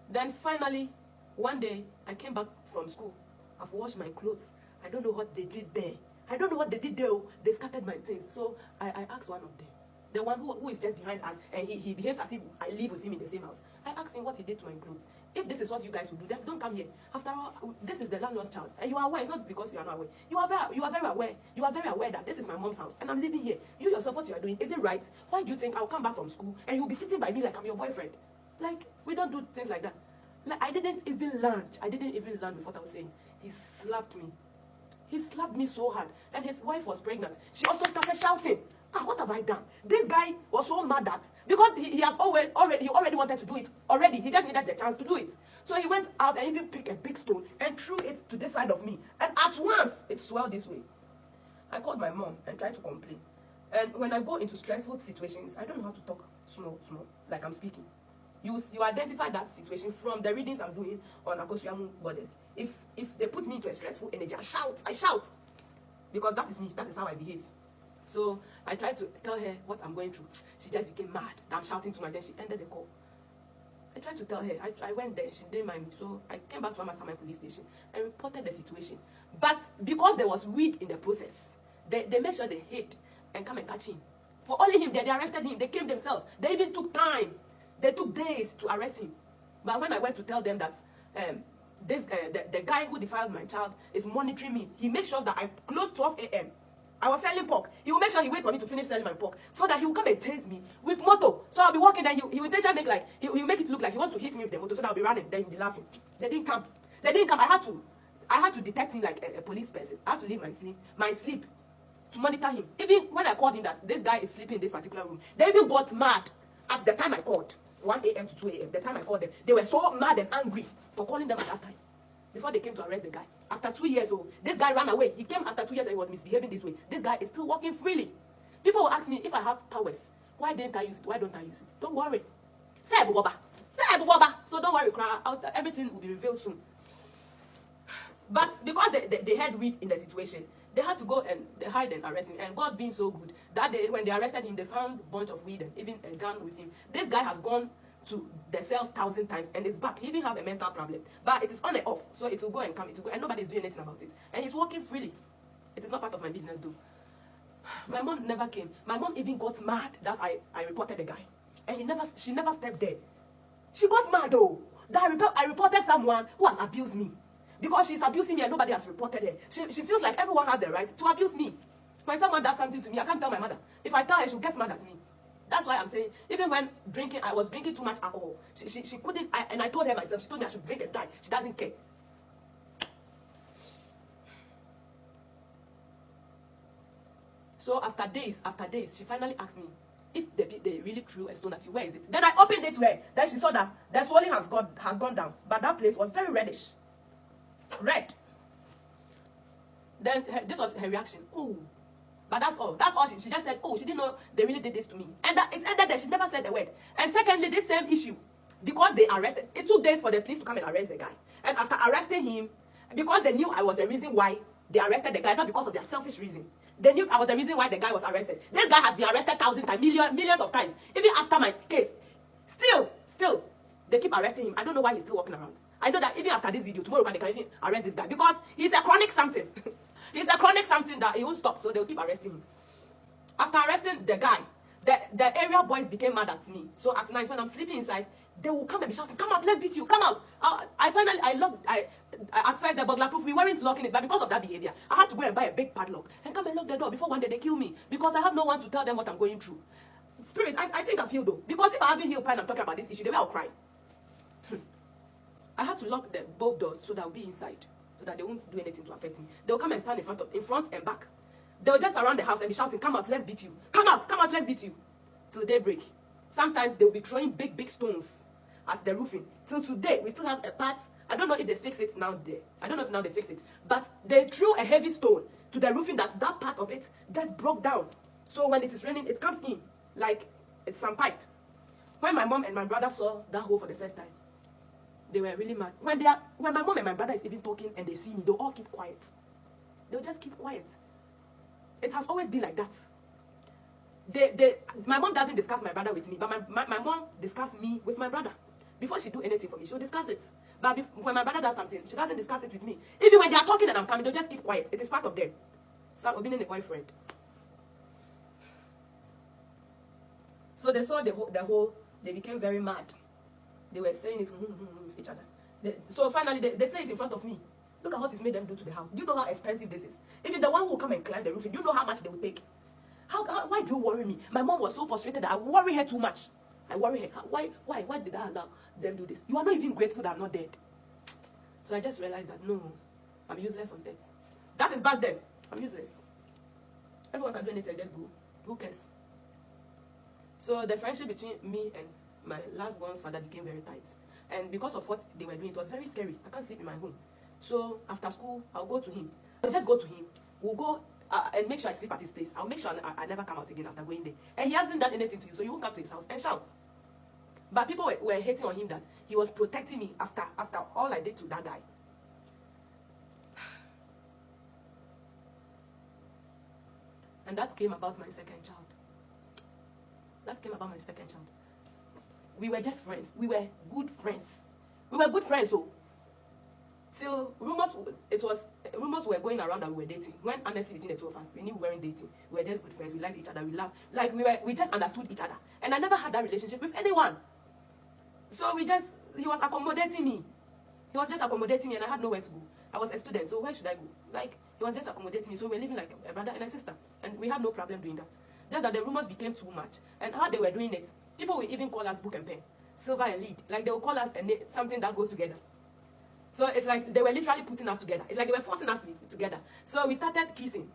Then finally, one day, I came back from school. I've washed my clothes. I don't know what they did there. I don't know what they did there. They scattered my things. So I asked one of them, the one who is just behind us, and he behaves as if I live with him in the same house. I asked him what he did to my clothes. If this is what you guys would do, then don't come here. After all, this is the landlord's child, and you are aware. It's not because you are not aware. You are very aware. You are very aware that this is my mom's house, and I'm living here. You yourself, what you are doing, is it right? Why do you think I'll come back from school and you'll be sitting by me like I'm your boyfriend? Like, we don't do things like that. Like, I didn't even learn with what I was saying. He slapped me. He slapped me so hard, and his wife was pregnant. She also started shouting. What have I done? This guy was so mad that because he already wanted to do it already. He just needed the chance to do it. So he went out and even picked a big stone and threw it to this side of me. And at once, it swelled this way. I called my mom and tried to complain. And when I go into stressful situations, I don't know how to talk small, like I'm speaking. You identify that situation from the readings I'm doing on Akosua Goddess. If they put me into a stressful energy, I shout. Because that is me. That is how I behave. So I tried to tell her what I'm going through. She just became mad that I'm shouting to her. Then she ended the call. I tried to tell her. I went there. She didn't mind me. So I came back to Amasamai police station and reported the situation. But because there was weed in the process, they made sure they hid and come and catch him. For only him, they arrested him. They came themselves. They even took time. They took days to arrest him. But when I went to tell them that the guy who defiled my child is monitoring me, he made sure that I close 12 a.m. I was selling pork. He will make sure he waits for me to finish selling my pork so that he will come and chase me with moto. So I'll be walking, then he will intentionally make like he will make it look like he wants to hit me with the moto, so that I'll be running. Then he'll be laughing. They didn't come. I had to detect him like a police person. I had to leave my sleep to monitor him. Even when I called him that this guy is sleeping in this particular room, they even got mad at the time I called. 1 a.m. to 2 a.m. The time I called them, they were so mad and angry for calling them at that time. Before they came to arrest the guy. After 2 years, this guy ran away. He came after 2 years and he was misbehaving this way. This guy is still walking freely. People will ask me if I have powers. Why didn't I use it? Why don't I use it? Don't worry. Say Abugoba. So don't worry, everything will be revealed soon. But because they had weed in the situation, they had to go and they hide and arrest him. And God being so good, that day when they arrested him, they found a bunch of weed and even a gun with him. This guy has gone to the cells 1,000 times and it's back. He even have a mental problem. But it is on and off. So it will go and come. It will go, and nobody's doing anything about it. And he's walking freely. It is not part of my business though. My mom never came. My mom even got mad that I reported the guy. And she never stepped there. She got mad though. That I reported someone who has abused me. Because she's abusing me and nobody has reported her. She feels like everyone has the right to abuse me. When someone does something to me, I can't tell my mother. If I tell her, she'll get mad at me. That's why I'm saying, even when drinking, I was drinking too much alcohol. She couldn't, and I told her myself, she told me I should drink and die. She doesn't care. So after days, she finally asked me if they really threw a stone at you. Where is it? Then I opened it to her. Then she saw that the swelling has gone down. But that place was very reddish. Red. Then this was her reaction. Oh. But that's all. That's all. She just said, oh, she didn't know they really did this to me. And that it ended there. She never said a word. And secondly, this same issue, because they arrested, it took days for the police to come and arrest the guy. And after arresting him, because they knew I was the reason why they arrested the guy, not because of their selfish reason. They knew I was the reason why the guy was arrested. This guy has been arrested 1,000 times, millions of times. Even after my case. Still, they keep arresting him. I don't know why he's still walking around. I know that even after this video, tomorrow they can even arrest this guy. Because he's a chronic something. He's a chronic something that he won't stop, so they'll keep arresting him. After arresting the guy, the area boys became mad at me. So at night when I'm sleeping inside, they will come and be shouting, come out, let's beat you, come out. At first the burglar proof, we weren't locking it, but because of that behavior, I had to go and buy a big padlock and come and lock the door before one day they kill me. Because I have no one to tell them what I'm going through. Spirit, I think I've healed though. Because if I haven't healed and I'm talking about this issue, they will cry. I had to lock both doors so that I'll be inside. So that they won't do anything to affect me. They'll come and stand in front and back. They'll just surround the house and be shouting, come out, let's beat you. Come out, let's beat you. Till daybreak. Sometimes they'll be throwing big stones at the roofing. Till today, we still have a part. I don't know if they fix it now there. I don't know if now they fix it. But they threw a heavy stone to the roofing that part of it just broke down. So when it is raining, it comes in like it's some pipe. When my mom and my brother saw that hole for the first time, they were really mad. When my mom and my brother is even talking and they see me, they'll all keep quiet. They'll just keep quiet. It has always been like that. My mom doesn't discuss my brother with me, but my mom discusses me with my brother. Before she do anything for me, she'll discuss it. But when my brother does something, she doesn't discuss it with me. Even when they are talking and I'm coming, they'll just keep quiet. It is part of them. Some being a boyfriend. So they saw the whole, they became very mad. They were saying it with each other. So finally, they say it in front of me. Look at what it made them do to the house. Do you know how expensive this is? Even the one who will come and climb the roof, do you know how much they will take? Why do you worry me? My mom was so frustrated that I worry her too much. I worry her. Why did I allow them do this? You are not even grateful that I'm not dead. So I just realized that no, I'm useless on earth. That is back then. I'm useless. Everyone can do anything, just go. Who cares? So the friendship between me and my last born's father became very tight. And because of what they were doing, it was very scary. I can't sleep in my home. So after school, I'll go to him. I'll just go to him. We'll go and make sure I sleep at his place. I'll make sure I never come out again after going there. And he hasn't done anything to you, so you won't come to his house and shout. But people were hating on him that he was protecting me after all I did to that guy. And that came about my second child. We were just friends. We were good friends. So till rumors were going around that we were dating. When honestly between the two of us, we knew we weren't dating. We were just good friends. We liked each other. We laughed. Like we just understood each other. And I never had that relationship with anyone. So he was accommodating me. He was just accommodating me and I had nowhere to go. I was a student, so where should I go? Like, he was just accommodating me. So we were living like a brother and a sister. And we had no problem doing that. Just that the rumors became too much. And how they were doing it, people will even call us book and pen, silver and lead. Like they will call us something that goes together. So it's like they were literally putting us together. It's like they were forcing us to be together. So we started kissing.